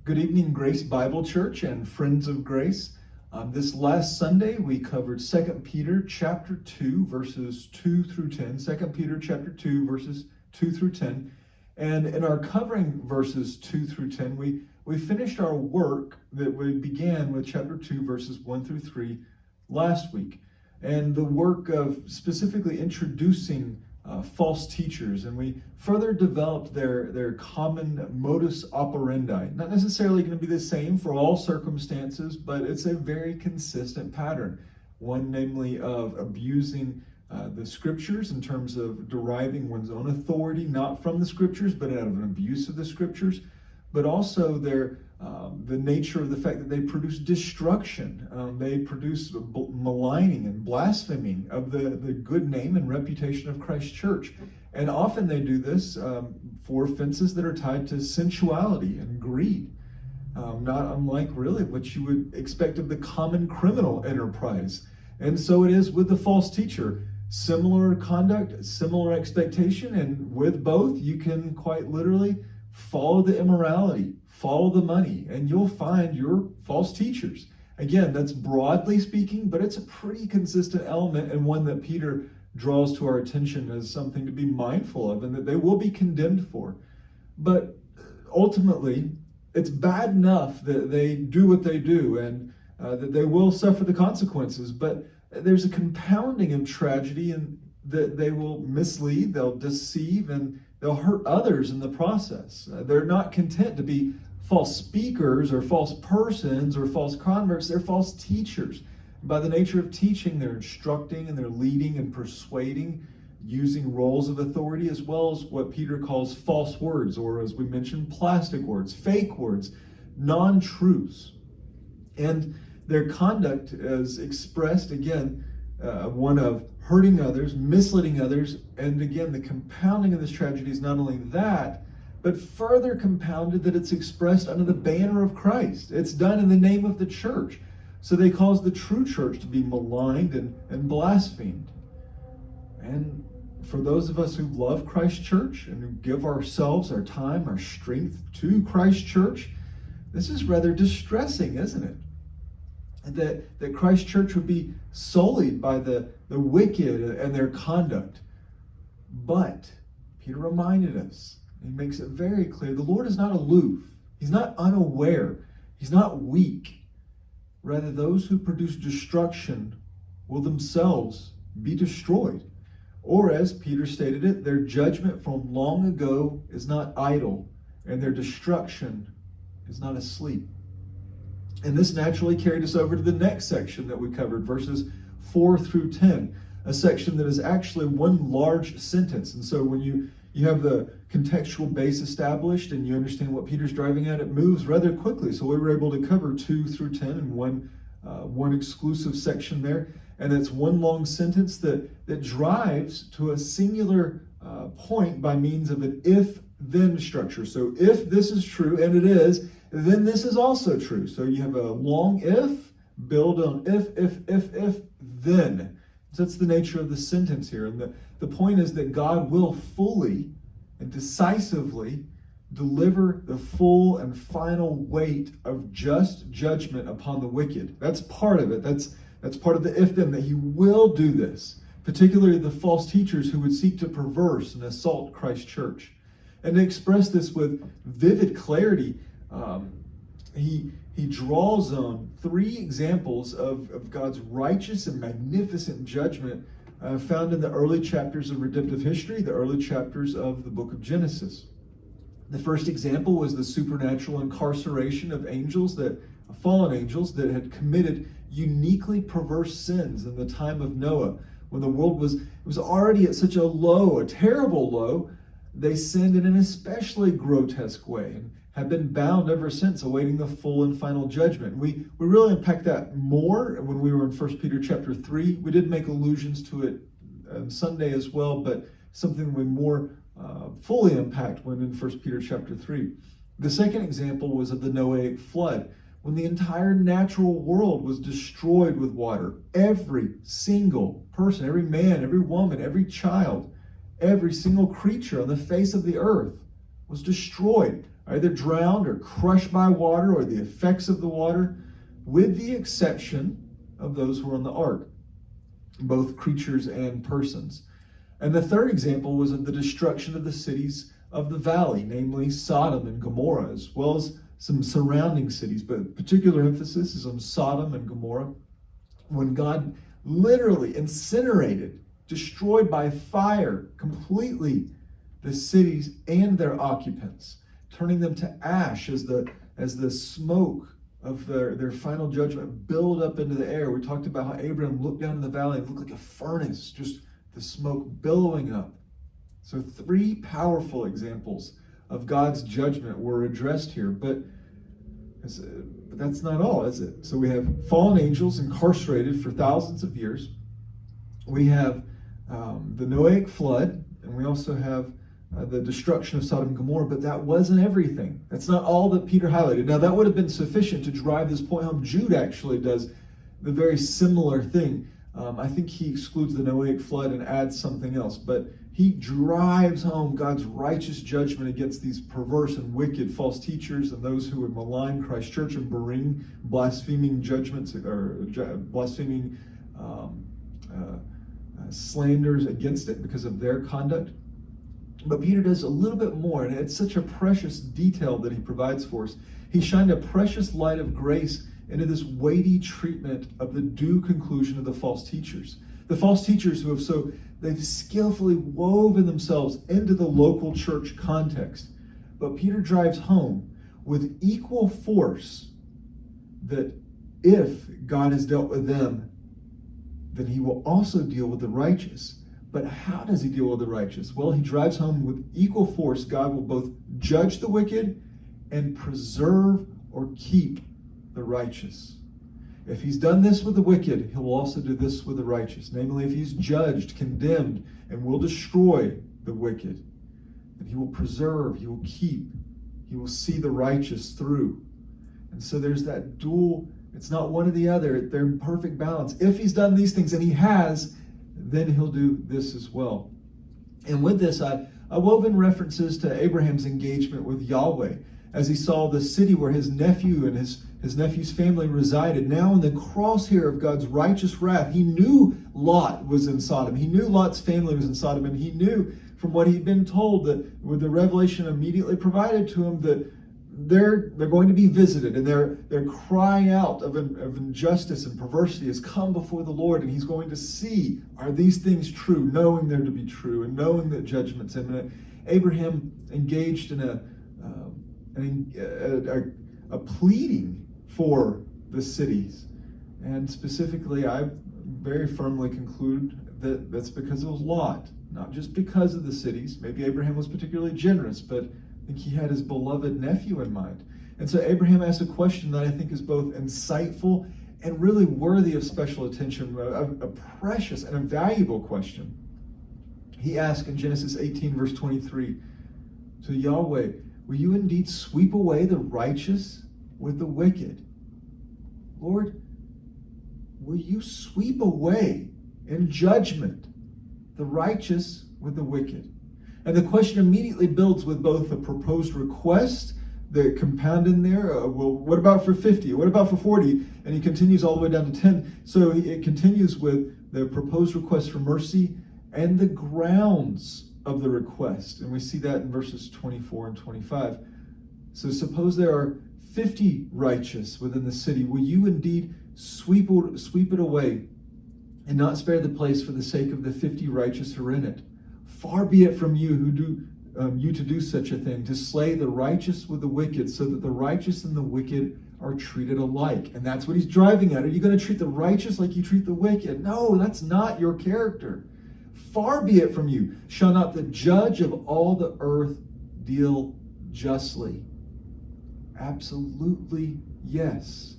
Good evening, Grace Bible Church and Friends of Grace. This last Sunday, we covered 2 Peter chapter 2, verses 2 through 10. 2 Peter chapter 2, verses 2 through 10. And in our covering verses 2 through 10, we finished our work that we began with chapter 2, verses 1 through 3 last week. And the work of specifically introducing false teachers, and we further developed their common modus operandi. Not necessarily going to be the same for all circumstances, but it's a very consistent pattern. One, namely, of abusing the scriptures in terms of deriving one's own authority, not from the scriptures, but out of an abuse of the scriptures. But also the nature of the fact that they produce destruction. They produce maligning and blaspheming of the good name and reputation of Christ's church. And often they do this for offenses that are tied to sensuality and greed. Not unlike really what you would expect of the common criminal enterprise. And so it is with the false teacher. Similar conduct, similar expectation, and with both you can quite literally follow the immorality, follow the money, and you'll find your false teachers. Again, that's broadly speaking, but it's a pretty consistent element and one that Peter draws to our attention as something to be mindful of and that they will be condemned for. But ultimately, it's bad enough that they do what they do and that they will suffer the consequences, but there's a compounding of tragedy and that they will mislead, they'll deceive, and they'll hurt others in the process. They're not content to be false speakers or false persons or false converts. They're false teachers. By the nature of teaching, they're instructing and they're leading and persuading, using roles of authority, as well as what Peter calls false words, or as we mentioned, plastic words, fake words, non-truths. And their conduct is expressed, again, one of hurting others, misleading others, and again, the compounding of this tragedy is not only that, but further compounded that it's expressed under the banner of Christ. It's done in the name of the church. So they cause the true church to be maligned and blasphemed. And for those of us who love Christ's church and who give ourselves, our time, our strength to Christ's church, this is rather distressing, isn't it? That Christ's church would be sullied by the wicked and their conduct. But Peter reminded us, he makes it very clear, the Lord is not aloof. He's not unaware. He's not weak. Rather, those who produce destruction will themselves be destroyed. Or as Peter stated it, their judgment from long ago is not idle, and their destruction is not asleep. And this naturally carried us over to the next section that we covered, verses 4 through 10, a section that is actually one large sentence. And so when you have the contextual base established and you understand what Peter's driving at, it moves rather quickly. So we were able to cover 2 through 10 in one exclusive section there. And it's one long sentence that drives to a singular point by means of an if-then structure. So if this is true, and it is, then this is also true. So you have a long if, build on if, then. So that's the nature of the sentence here. And the point is that God will fully and decisively deliver the full and final weight of just judgment upon the wicked. That's part of it. That's part of the if-then, that he will do this, particularly the false teachers who would seek to perverse and assault Christ's church. And to express this with vivid clarity, he draws on 3 examples of God's righteous and magnificent judgment found in the early chapters of redemptive history, the early chapters of the book of Genesis. The first example was the supernatural incarceration of fallen angels that had committed uniquely perverse sins in the time of Noah, when the world was already at such a terrible low. They sinned in an especially grotesque way and have been bound ever since, awaiting the full and final judgment. We really unpacked that more when we were in 1 Peter chapter 3. We did make allusions to it on Sunday as well, but something we more fully unpacked when in 1 Peter chapter 3. The second example was of the Noahic flood, when the entire natural world was destroyed with water. Every single person, every man, every woman, every child, every single creature on the face of the earth was destroyed, either drowned or crushed by water or the effects of the water, with the exception of those who were on the ark, both creatures and persons. And the third example was of the destruction of the cities of the valley, namely Sodom and Gomorrah, as well as some surrounding cities, but particular emphasis is on Sodom and Gomorrah, when God literally incinerated, destroyed by fire completely the cities and their occupants, turning them to ash as the smoke of their final judgment build up into the air. We talked about how Abraham looked down in the valley and looked like a furnace, just the smoke billowing up. So 3 powerful examples of God's judgment were addressed here, but that's not all, is it? So we have fallen angels incarcerated for thousands of years. We have the Noahic flood, and we also have the destruction of Sodom and Gomorrah, but that wasn't everything. That's not all that Peter highlighted. Now, that would have been sufficient to drive this point home. Jude actually does the very similar thing. I think he excludes the Noahic flood and adds something else, but he drives home God's righteous judgment against these perverse and wicked false teachers and those who would malign Christ's church and bring blaspheming judgments or blaspheming slanders against it because of their conduct. But Peter does a little bit more, and it's such a precious detail that he provides for us. He shined a precious light of grace into this weighty treatment of the due conclusion of the false teachers. The false teachers who they've skillfully woven themselves into the local church context. But Peter drives home with equal force that if God has dealt with them, then he will also deal with the righteous. But how does he deal with the righteous? Well, he drives home with equal force. God will both judge the wicked and preserve or keep the righteous. If he's done this with the wicked, he'll also do this with the righteous. Namely, if he's judged, condemned, and will destroy the wicked, then he will preserve, he will keep, he will see the righteous through. And so there's that dual, it's not one or the other, they're in perfect balance. If he's done these things, and he has, then he'll do this as well. And with this, I wove in references to Abraham's engagement with Yahweh as he saw the city where his nephew and his nephew's family resided. Now in the crosshair of God's righteous wrath, he knew Lot was in Sodom. He knew Lot's family was in Sodom, and he knew from what he'd been told that with the revelation immediately provided to him that they're going to be visited, and their cry out of injustice and perversity has come before the Lord, and he's going to see, are these things true, knowing they're to be true and knowing that judgment's imminent. Abraham engaged in a pleading for the cities, and specifically I very firmly conclude that that's because it was Lot, not just because of the cities. Maybe Abraham was particularly generous, but I think he had his beloved nephew in mind. And so Abraham asked a question that I think is both insightful and really worthy of special attention, a precious and a valuable question. He asked in Genesis 18, verse 23, to Yahweh, will you indeed sweep away the righteous with the wicked? Lord, will you sweep away in judgment the righteous with the wicked? And the question immediately builds with both the proposed request, the compound in there, well, what about for 50? What about for 40? And he continues all the way down to 10. So it continues with the proposed request for mercy and the grounds of the request. And we see that in verses 24 and 25. So suppose there are 50 righteous within the city. Will you indeed sweep it away and not spare the place for the sake of the 50 righteous who are in it? Far be it from you to do such a thing, to slay the righteous with the wicked, so that the righteous and the wicked are treated alike. And that's what he's driving at. Are you going to treat the righteous like you treat the wicked? No, that's not your character. Far be it from you. Shall not the judge of all the earth deal justly? Absolutely yes.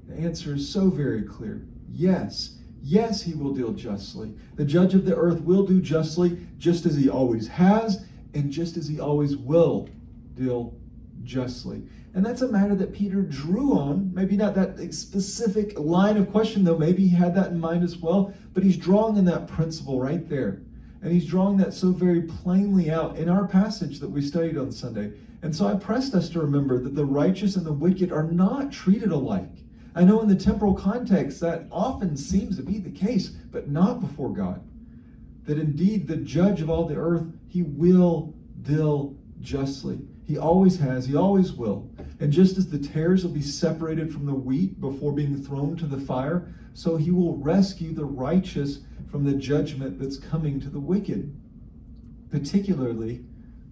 The answer is so very clear. Yes. Yes, he will deal justly. The judge of the earth will do justly, just as he always has, and just as he always will deal justly. And that's a matter that Peter drew on. Maybe not that specific line of question, though. Maybe he had that in mind as well. But he's drawing in that principle right there. And he's drawing that so very plainly out in our passage that we studied on Sunday. And so I pressed us to remember that the righteous and the wicked are not treated alike. I know in the temporal context that often seems to be the case, but not before God. That indeed the judge of all the earth, he will deal justly. He always has, he always will. And just as the tares will be separated from the wheat before being thrown to the fire, so he will rescue the righteous from the judgment that's coming to the wicked, particularly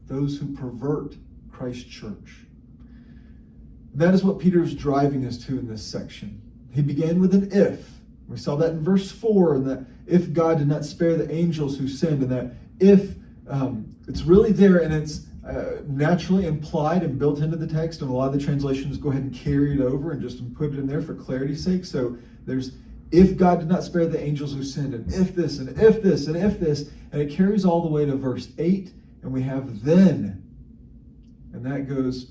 those who pervert Christ's church. That is what Peter is driving us to in this section. He began with an if. We saw that in verse 4, and that if God did not spare the angels who sinned, and that if, it's really there, and it's naturally implied and built into the text, and a lot of the translations go ahead and carry it over and just put it in there for clarity's sake. So there's if God did not spare the angels who sinned, and if this, and if this, and if this, and it carries all the way to verse 8, and we have then, and that goes,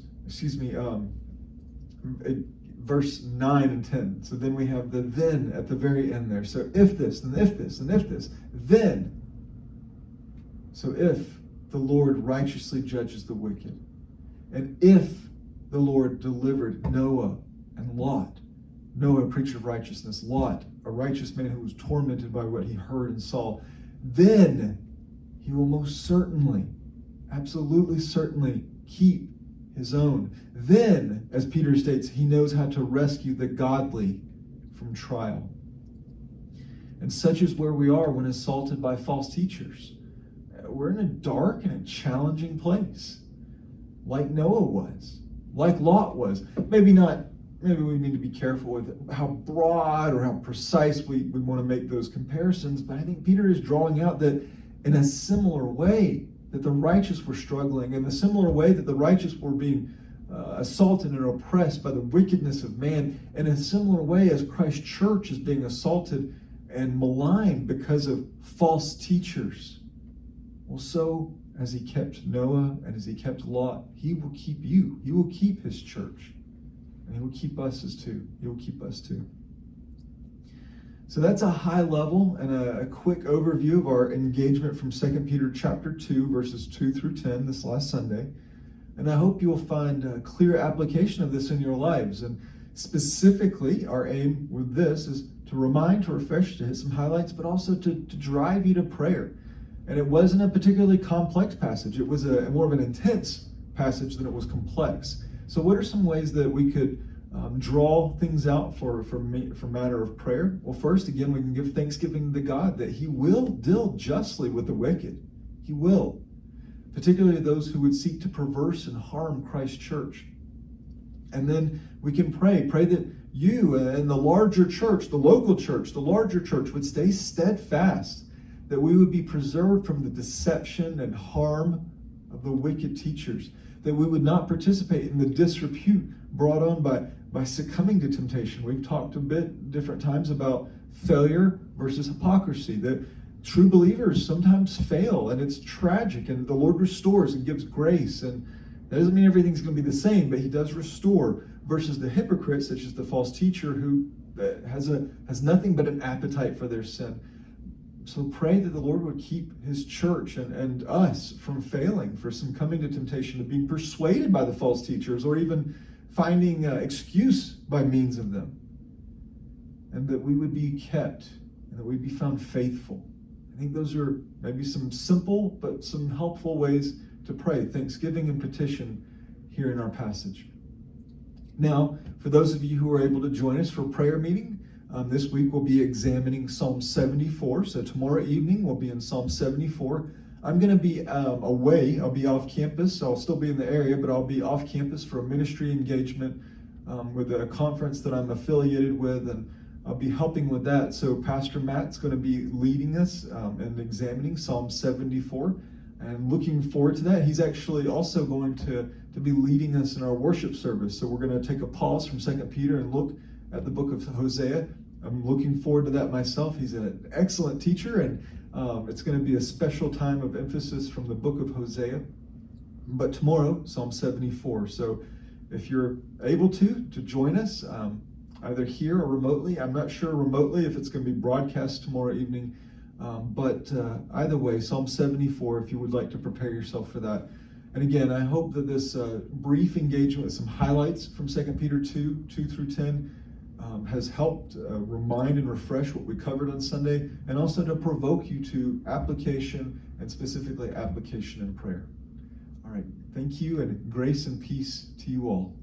verse 9 and 10. So then we have the then at the very end there. So if this, and if this, and if this, then. So if the Lord righteously judges the wicked, and if the Lord delivered Noah and Lot, Noah, a preacher of righteousness, Lot, a righteous man who was tormented by what he heard and saw, then he will most certainly, absolutely certainly keep his own. Then, as Peter states, he knows how to rescue the godly from trial. And such is where we are when assaulted by false teachers. We're in a dark and a challenging place, like Noah was, like Lot was. Maybe we need to be careful with how broad or how precise we want to make those comparisons, but I think Peter is drawing out that in a similar way that the righteous were struggling, in a similar way that the righteous were being assaulted and oppressed by the wickedness of man, in a similar way as Christ's church is being assaulted and maligned because of false teachers. Well, so as he kept Noah and as he kept Lot, he will keep you. He will keep his church. And he will keep us as too. He will keep us too. So that's a high level and a quick overview of our engagement from 2 Peter chapter 2, verses 2 through 10 this last Sunday. And I hope you will find a clear application of this in your lives. And specifically, our aim with this is to remind, to refresh, to hit some highlights, but also to drive you to prayer. And it wasn't a particularly complex passage. It was more of an intense passage than it was complex. So what are some ways that we could draw things out for matter of prayer? Well, first, again, we can give thanksgiving to God that he will deal justly with the wicked. He will. Particularly those who would seek to perverse and harm Christ's church. And then we can pray that you and the larger church, the local church, the larger church would stay steadfast, that we would be preserved from the deception and harm of the wicked teachers, that we would not participate in the disrepute brought on by succumbing to temptation. We've talked a bit different times about failure versus hypocrisy, that true believers sometimes fail, and it's tragic, and the Lord restores and gives grace, and that doesn't mean everything's going to be the same, but he does restore, versus the hypocrite, such as the false teacher who has nothing but an appetite for their sin. So pray that the Lord would keep his church and us from failing, for some coming to temptation of being persuaded by the false teachers, or even finding excuse by means of them. And that we would be kept, and that we'd be found faithful. I think those are maybe some simple but some helpful ways to pray, thanksgiving and petition here in our passage. Now, for those of you who are able to join us for prayer meeting, this week we'll be examining Psalm 74. So tomorrow evening we'll be in Psalm 74. I'm going to be away. I'll be off campus. I'll still be in the area, but I'll be off campus for a ministry engagement with a conference that I'm affiliated with, and I'll be helping with that. So Pastor Matt's going to be leading us and examining Psalm 74, and looking forward to that. He's actually also going to be leading us in our worship service. So we're going to take a pause from 2 Peter and look at the book of Hosea. I'm looking forward to that myself. He's an excellent teacher, and it's going to be a special time of emphasis from the book of Hosea. But tomorrow, Psalm 74. So if you're able to join us, either here or remotely. I'm not sure remotely if it's going to be broadcast tomorrow evening, but either way, Psalm 74, if you would like to prepare yourself for that. And again, I hope that this brief engagement with some highlights from 2 Peter 2, 2 through 10 has helped remind and refresh what we covered on Sunday, and also to provoke you to application, and specifically application in prayer. All right, thank you, and grace and peace to you all.